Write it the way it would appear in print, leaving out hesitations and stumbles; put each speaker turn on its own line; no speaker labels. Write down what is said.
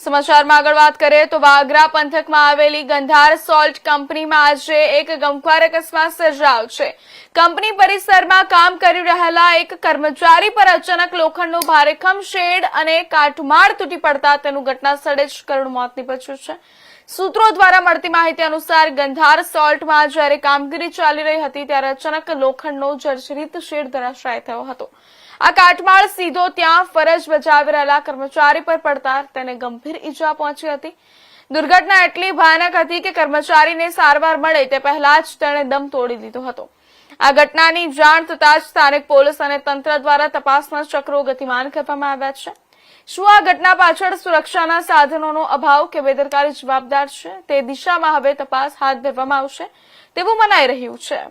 સમાચારમાં આગળ વાત કરીએ તો વાગરા પંથકમાં આવેલી ગંધાર સોલ્ટ કંપનીમાં આજે એક ગમખ્વાર અકસ્માત સર્જાયો છે। કંપની પરિસરમાં કામ કરી રહેલા એક કર્મચારી પર અચાનક લોખંડનો ભારેખમ શેડ અને કાટમાળ તૂટી પડતા તેનું ઘટના સ્થળે જ કરુણ મોત નીપજ્યું છે। સૂત્રો દ્વારા મળતી માહિતી અનુસાર ગંધાર સોલ્ટમાં જ્યારે કામગીરી ચાલી રહી હતી ત્યારે અચાનક લોખંડનો જર્જરિત શેડ ધરાશાયી થયો હતો। આ કાટમાળ સીધો ત્યાં ફરજ બજાવી રહેલા કર્મચારી પર પડતા તેને ગંભીર ઈજા પહોંચી હતી। દુર્ઘટના એટલી ભયાનક હતી કે કર્મચારીને સારવાર મળે તે પહેલા જ તેણે દમ તોડી દીધો હતો। આ ઘટનાની જાણ થતાં જ સ્થાનિક પોલીસ અને તંત્ર દ્વારા તપાસના ચક્રો ગતિમાન કરવામાં આવ્યા છે। શું આ ઘટના પાછળ સુરક્ષાના સાધનોનો અભાવ કે બેદરકારી જવાબદાર છે તે દિશામાં હવે તપાસ હાથ ધરવામાં આવશે તેવું મનાઈ રહ્યું છે।